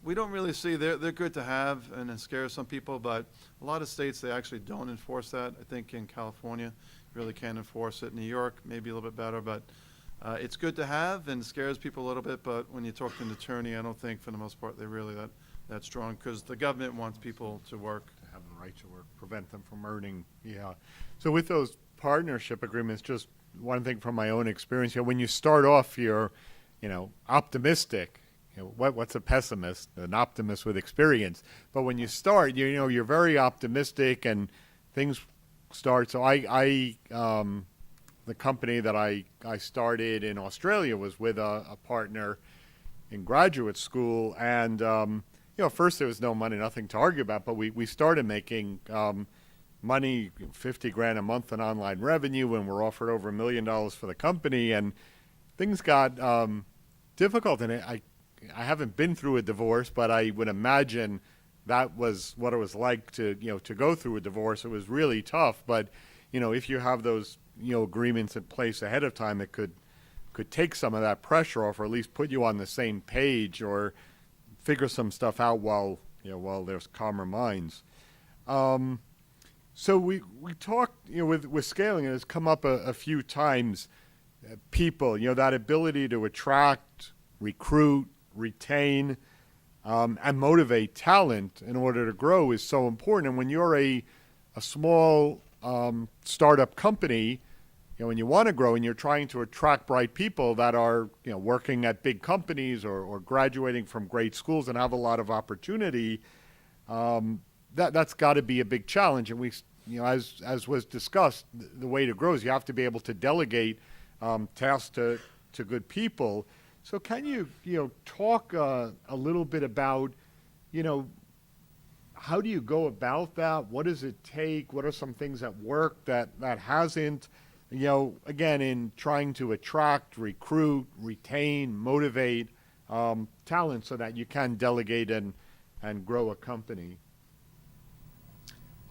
we don't really see, they're good to have and it scares some people, but a lot of states, they actually don't enforce that. I think in California, you really can enforce it. New York, maybe a little bit better, but it's good to have and scares people a little bit, but when you talk to an attorney, I don't think for the most part they're really that strong, because the government wants people to work. To have the right to work, prevent them from earning, yeah. So with those partnership agreements, just one thing from my own experience, when you start off, you're, optimistic. What's a pessimist? An optimist with experience. But when you start, you're very optimistic and things start. So the company that I started in Australia was with a partner in graduate school, and first there was no money, nothing to argue about, but we started making money, 50 grand a month in online revenue, and we're offered over $1 million for the company, and things got difficult. And I haven't been through a divorce, but I would imagine that was what it was like to go through a divorce. It was really tough, but if you have those agreements in place ahead of time, it could take some of that pressure off, or at least put you on the same page, or figure some stuff out while there's calmer minds. So we talked with scaling, and it's come up a few times. People, that ability to attract, recruit, retain, and motivate talent in order to grow is so important. And when you're a small startup company, when you want to grow and you're trying to attract bright people that are working at big companies or graduating from great schools and have a lot of opportunity, that's got to be a big challenge. And we, as was discussed, the way to grow is you have to be able to delegate tasks to good people. So can you talk a little bit about how do you go about that? What does it take? What are some things that work that hasn't? Again, in trying to attract, recruit, retain, motivate talent so that you can delegate and grow a company.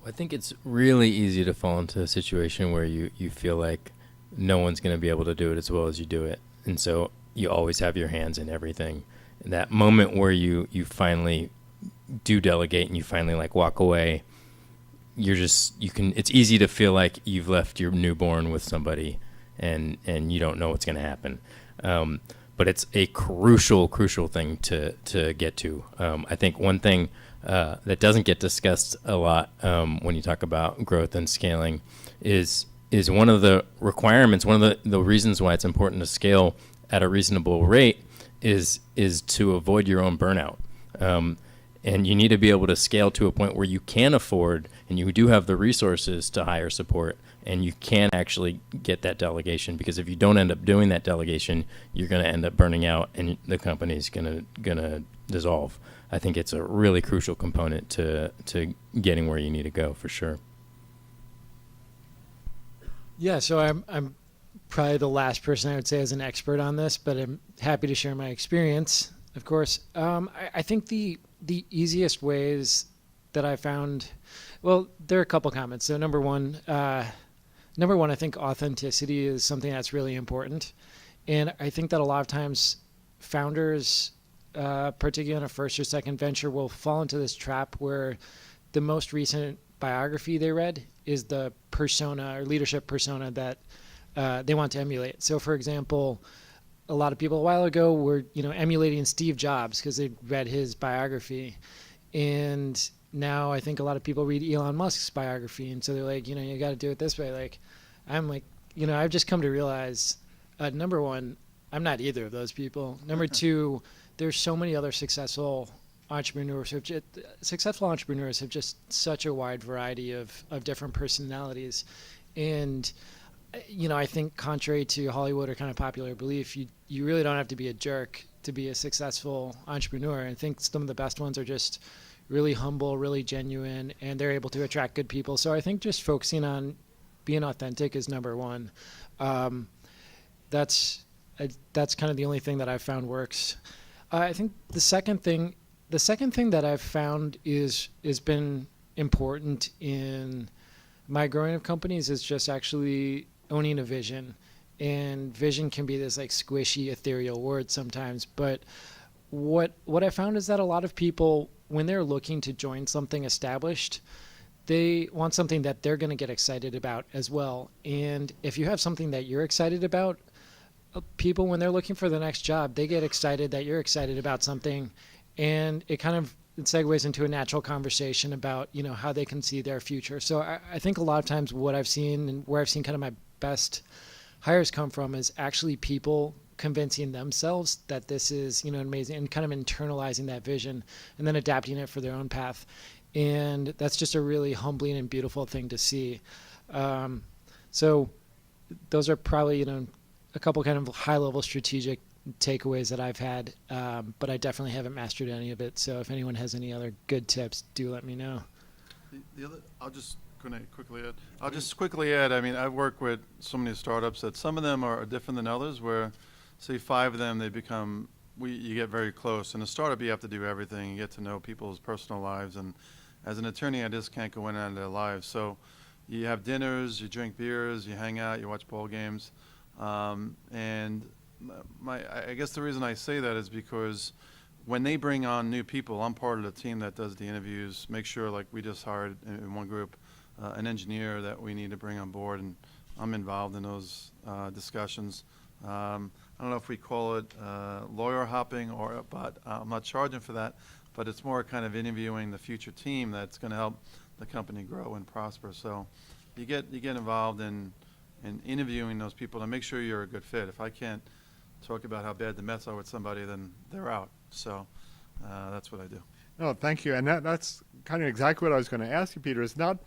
I think it's really easy to fall into a situation where you feel like no one's going to be able to do it as well as you do it. And so you always have your hands in everything. And that moment where you finally do delegate and you finally walk away, it's easy to feel like you've left your newborn with somebody and you don't know what's going to happen. But it's a crucial thing to get to. I think one thing that doesn't get discussed a lot when you talk about growth and scaling is one of the requirements, one of the reasons why it's important to scale at a reasonable rate is to avoid your own burnout. And you need to be able to scale to a point where you can afford and you do have the resources to hire support and you can actually get that delegation, because if you don't end up doing that delegation, you're going to end up burning out and the company's going to dissolve. I think it's a really crucial component to getting where you need to go, for sure. Yeah, so I'm probably the last person I would say is an expert on this, but I'm happy to share my experience, of course. I think the easiest ways that I found, well, there are a couple comments. So number one, I think authenticity is something that's really important. And I think that a lot of times founders, particularly on a first or second venture, will fall into this trap where the most recent biography they read is the persona or leadership persona that they want to emulate. So for example, a lot of people a while ago were, emulating Steve Jobs because they read his biography. And now I think a lot of people read Elon Musk's biography. And so they're like, you got to do it this way. I'm like, I've just come to realize, number one, I'm not either of those people. Number two, there's so many other successful entrepreneurs have just such a wide variety of different personalities. And I think contrary to Hollywood or kind of popular belief, you really don't have to be a jerk to be a successful entrepreneur. I think some of the best ones are just really humble, really genuine, and they're able to attract good people. So I think just focusing on being authentic is number one. That's kind of the only thing that I've found works. I think the second thing that I've found is been important in my growing of companies is just actually owning a vision. And vision can be this like squishy, ethereal word sometimes. But what I found is that a lot of people, when they're looking to join something established, they want something that they're going to get excited about as well. And if you have something that you're excited about, people, when they're looking for the next job, they get excited that you're excited about something. And it segues into a natural conversation about, how they can see their future. So I think a lot of times what I've seen and where I've seen kind of my best hires come from is actually people convincing themselves that this is, amazing, and kind of internalizing that vision and then adapting it for their own path. And that's just a really humbling and beautiful thing to see. So those are probably, a couple kind of high level strategic takeaways that I've had, but I definitely haven't mastered any of it. So if anyone has any other good tips, do let me know. The other, I'll just quickly add. I mean, I've worked with so many startups that some of them are different than others. Where, say, 5 of them, you get very close. In a startup, you have to do everything. You get to know people's personal lives, and as an attorney, I just can't go in and out of their lives. So, you have dinners, you drink beers, you hang out, you watch ball games, and I guess the reason I say that is because when they bring on new people, I'm part of the team that does the interviews. Make sure, like we just hired in one group, an engineer that we need to bring on board, and I'm involved in those discussions. I don't know if we call it lawyer hopping, but I'm not charging for that. But it's more kind of interviewing the future team that's going to help the company grow and prosper. So you get involved in interviewing those people to make sure you're a good fit. If I can't talk about how bad the Mets are with somebody, then they're out. So that's what I do. No, thank you. And that's kind of exactly what I was going to ask you, Peter. It's not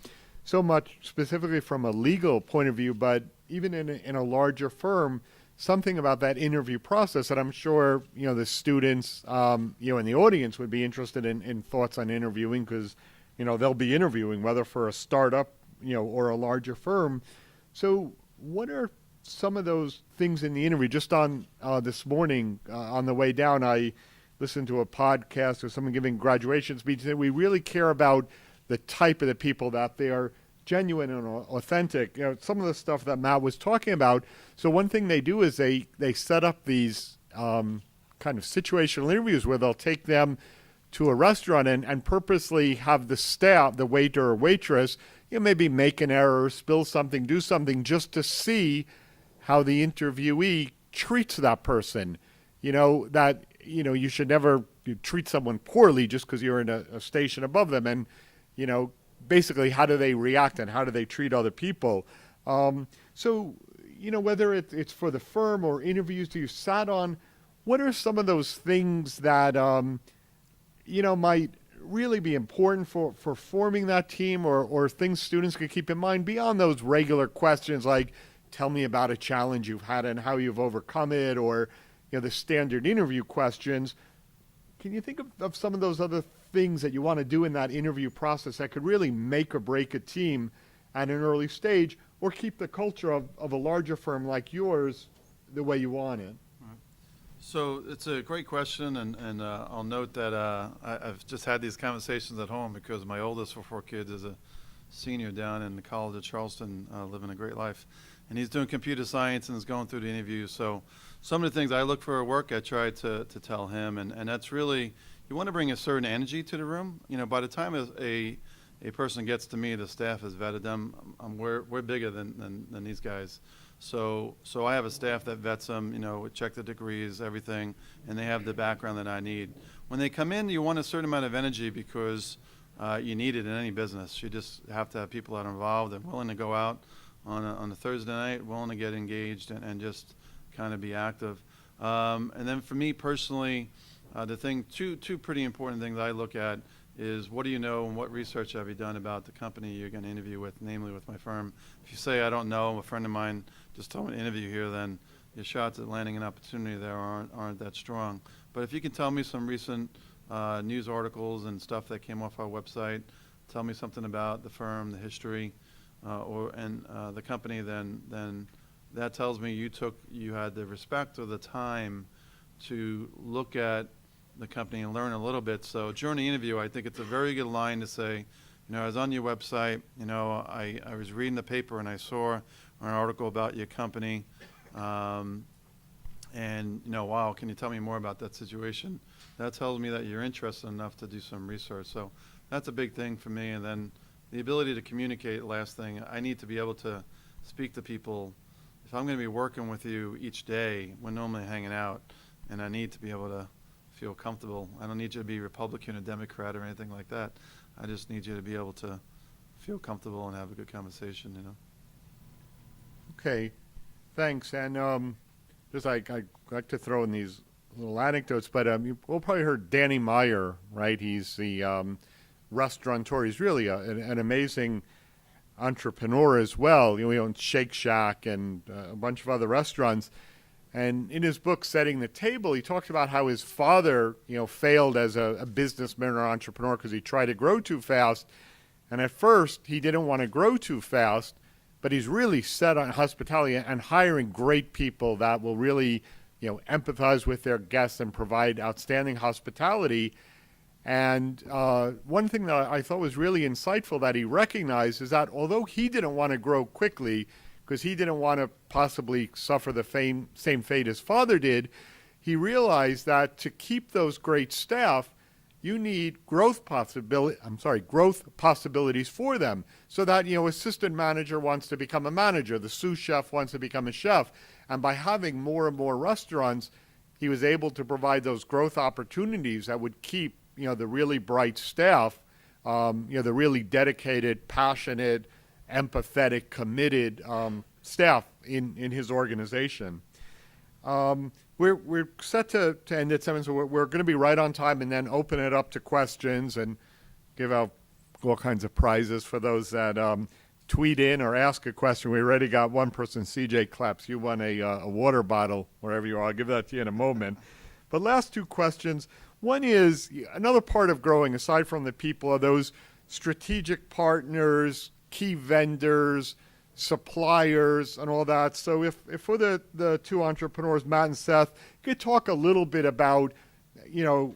so much specifically from a legal point of view, but even in a larger firm, something about that interview process that I'm sure, the students, in the audience would be interested in thoughts on interviewing, because, they'll be interviewing whether for a startup, or a larger firm. So what are some of those things in the interview? Just on this morning, on the way down, I listened to a podcast of someone giving graduation speeches, and we really care about the type of the people, that they are genuine and authentic. Some of the stuff that Matt was talking about. So one thing they do is they set up these kind of situational interviews where they'll take them to a restaurant and purposely have the staff, the waiter or waitress, maybe make an error, spill something, do something, just to see how the interviewee treats that person. That you should never treat someone poorly just because you're in a station above them. And, basically, how do they react and how do they treat other people? So, whether it's for the firm or interviews you sat on, what are some of those things that, might really be important for forming that team, or things students could keep in mind beyond those regular questions like, tell me about a challenge you've had and how you've overcome it, or, the standard interview questions. Can you think of some of those other things that you want to do in that interview process that could really make or break a team at an early stage, or keep the culture of a larger firm like yours the way you want it? So it's a great question, and I'll note that I've just had these conversations at home because my oldest of 4 kids is a senior down in the College of Charleston, living a great life. And he's doing computer science and is going through the interviews. So some of the things I look for at work, I try to tell him, and that's really, you want to bring a certain energy to the room. By the time a person gets to me, the staff has vetted them. We're bigger than these guys. So I have a staff that vets them, check the degrees, everything, and they have the background that I need. When they come in, you want a certain amount of energy because you need it in any business. You just have to have people that are involved and willing to go out on a Thursday night, willing to get engaged and just kind of be active. And then for me personally, two pretty important things I look at is, what do you know and what research have you done about the company you're going to interview with, namely with my firm. If you say, I don't know, a friend of mine just told me to interview here, then your shots at landing an opportunity there aren't that strong. But if you can tell me some recent news articles and stuff that came off our website, tell me something about the firm, the history, and the company, then that tells me you had the respect or the time to look at the company and learn a little bit. So during the interview, I think it's a very good line to say, I was on your website, I was reading the paper and I saw an article about your company, and wow, can you tell me more about that situation? That tells me that you're interested enough to do some research. So that's a big thing for me. And then the ability to communicate, last thing, I need to be able to speak to people. If I'm going to be working with you each day, we're normally hanging out, and I need to be able to feel comfortable. I don't need you to be Republican or Democrat or anything like that. I just need you to be able to feel comfortable and have a good conversation, Okay, thanks. And just I like to throw in these little anecdotes, but you've all probably heard Danny Meyer, right? He's the restaurateur. He's really an amazing entrepreneur as well. He owns Shake Shack and a bunch of other restaurants. And in his book, Setting the Table, he talks about how his father, failed as a businessman or entrepreneur because he tried to grow too fast. And at first, he didn't want to grow too fast, but he's really set on hospitality and hiring great people that will really, empathize with their guests and provide outstanding hospitality. And one thing that I thought was really insightful that he recognized is that although he didn't want to grow quickly, because he didn't want to possibly suffer the same fate his father did, he realized that to keep those great staff, you need growth possibilities for them. So that, assistant manager wants to become a manager, the sous chef wants to become a chef. And by having more and more restaurants, he was able to provide those growth opportunities that would keep, the really bright staff, the really dedicated, passionate, empathetic, committed staff in his organization. We're set to end at 7, so we're going to be right on time and then open it up to questions and give out all kinds of prizes for those that tweet in or ask a question. We already got one person, CJ Claps. You won a water bottle wherever you are. I'll give that to you in a moment. But last two questions. One is, another part of growing, aside from the people, are those strategic partners, key vendors, suppliers, and all that. So if for the two entrepreneurs, Matt and Seth, could talk a little bit about,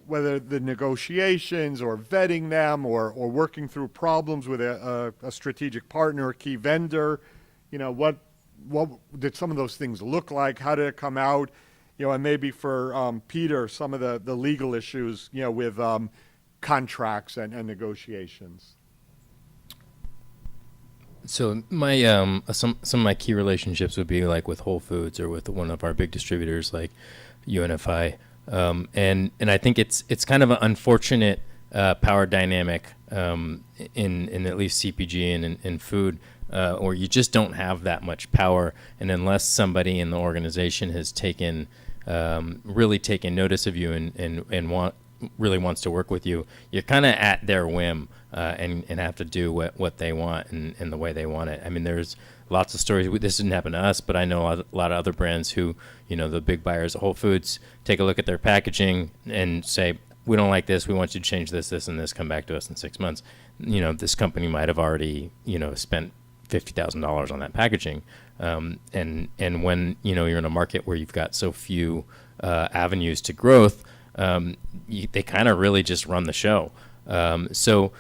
whether the negotiations or vetting them or working through problems with a strategic partner, a key vendor, what did some of those things look like? How did it come out? And maybe for Peter, some of the legal issues, with contracts and negotiations. So my some of my key relationships would be like with Whole Foods or with one of our big distributors like UNFI, and I think it's kind of an unfortunate power dynamic in at least CPG and in food, or you just don't have that much power, and unless somebody in the organization has really taken notice of you and really wants to work with you, you're kind of at their whim and have to do what they want and the way they want it. I mean, there's lots of stories. This didn't happen to us, but I know a lot of other brands who, the big buyers of Whole Foods, take a look at their packaging and say, we don't like this. We want you to change this, this, and this. Come back to us in 6 months. This company might have already, spent $50,000 on that packaging. And when, you're in a market where you've got so few avenues to growth, they kind of really just run the show. So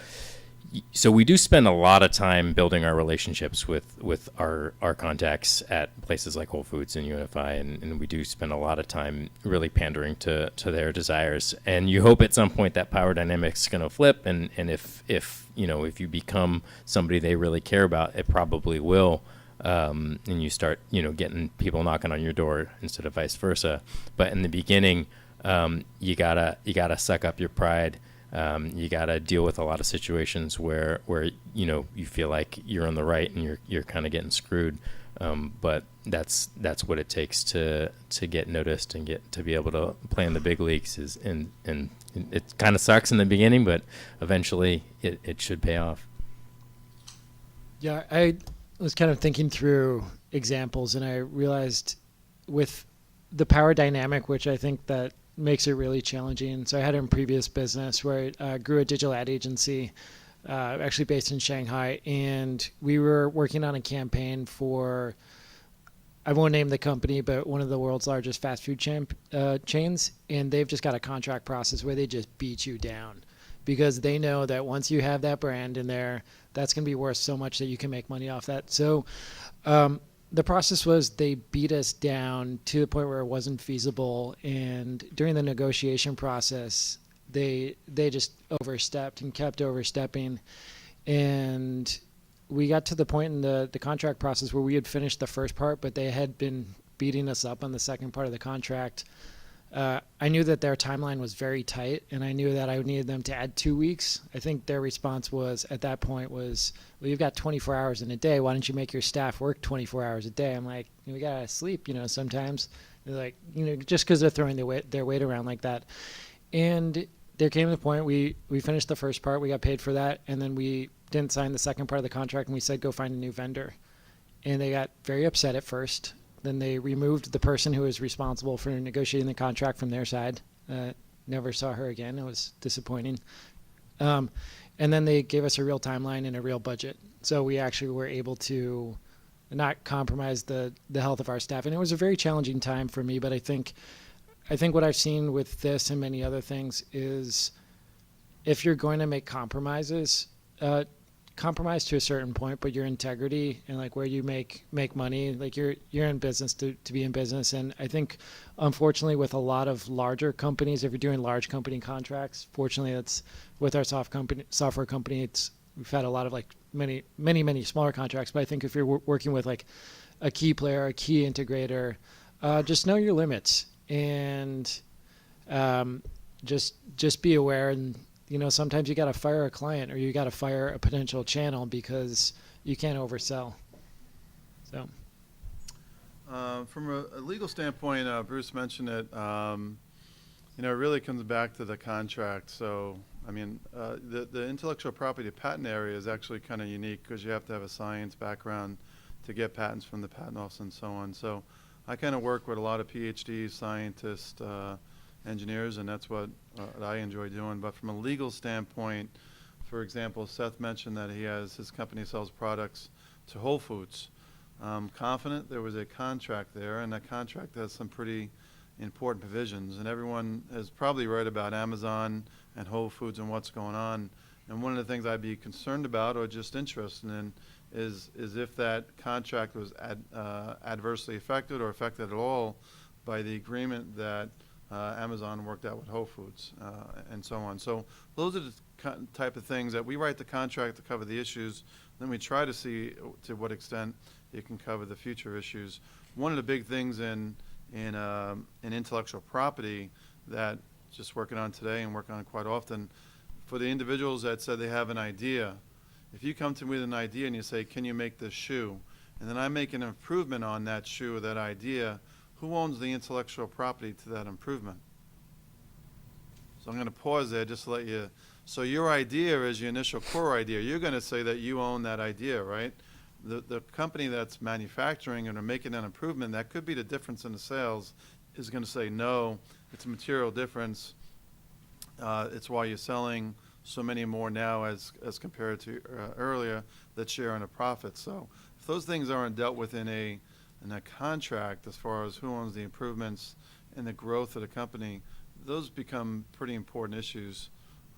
we do spend a lot of time building our relationships with our contacts at places like Whole Foods and UNFI, and we do spend a lot of time really pandering to their desires. And you hope at some point that power dynamic's going to flip, and if you become somebody they really care about, it probably will. And you start, getting people knocking on your door instead of vice versa. But in the beginning, you gotta suck up your pride. You gotta deal with a lot of situations where you feel like you're on the right and you're kind of getting screwed. But that's what it takes to get noticed and get to be able to play in the big leagues. And it kind of sucks in the beginning, but eventually it should pay off. Yeah, I was kind of thinking through examples, and I realized with the power dynamic, which I think that makes it really challenging. So I had a previous business where I grew a digital ad agency, actually based in Shanghai, and we were working on a campaign for, I won't name the company, but one of the world's largest fast food chains, and they've just got a contract process where they just beat you down because they know that once you have that brand in there, that's going to be worth so much that you can make money off that. So the process was they beat us down to the point where it wasn't feasible, and during the negotiation process, they just overstepped and kept overstepping, and we got to the point in the contract process where we had finished the first part, but they had been beating us up on the second part of the contract. I knew that their timeline was very tight, and I knew that I needed them to add 2 weeks. I think their response was, at that point, was, well, you've got 24 hours in a day. Why don't you make your staff work 24 hours a day? I'm like, we got to sleep, sometimes. They're like, just because they're throwing their weight around like that. And there came the point, we finished the first part, we got paid for that, and then we didn't sign the second part of the contract, and we said, go find a new vendor. And they got very upset at first. Then they removed the person who was responsible for negotiating the contract from their side. Never saw her again. It was disappointing. And then they gave us a real timeline and a real budget. So we actually were able to not compromise the health of our staff. And it was a very challenging time for me, but I think what I've seen with this and many other things is if you're going to make compromises, compromise to a certain point, but your integrity and like where you make money, like you're in business to be in business. And I think unfortunately with a lot of larger companies, if you're doing large company contracts, fortunately that's with our software company, we've had a lot of like many smaller contracts. But I think if you're working with like a key player, a key integrator, just know your limits and just be aware. And sometimes you got to fire a client or you got to fire a potential channel because you can't oversell. So, from a legal standpoint, Bruce mentioned it. It really comes back to the contract. So, I mean, the intellectual property patent area is actually kind of unique because you have to have a science background to get patents from the patent office and so on. So, I kind of work with a lot of PhDs, scientists, engineers, and that's what I enjoy doing. But from a legal standpoint, for example, Seth mentioned that his company sells products to Whole Foods. I'm confident there was a contract there, and that contract has some pretty important provisions. And everyone has probably read about Amazon and Whole Foods and what's going on. And one of the things I'd be concerned about or just interested in is if that contract was adversely affected or affected at all by the agreement that Amazon worked out with Whole Foods and so on. So those are the type of things that we write the contract to cover the issues. Then we try to see to what extent it can cover the future issues. One of the big things in intellectual property that just working on today and working on quite often, for the individuals that said they have an idea, if you come to me with an idea and you say, can you make this shoe? And then I make an improvement on that shoe or that idea, who owns the intellectual property to that improvement? So I'm going to pause there just to let you. So your idea is your initial core idea. You're going to say that you own that idea, right? The company that's manufacturing and are making that improvement, that could be the difference in the sales, is going to say, no, it's a material difference. It's why you're selling so many more now as compared to earlier that share in a profit. So if those things aren't dealt with in a contract as far as who owns the improvements and the growth of the company, those become pretty important issues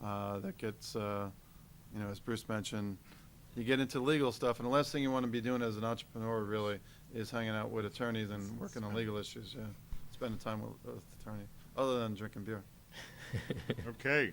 that gets, as Bruce mentioned, you get into legal stuff, and the last thing you want to be doing as an entrepreneur really is hanging out with attorneys and working on legal issues, spending time with attorneys, other than drinking beer. Okay.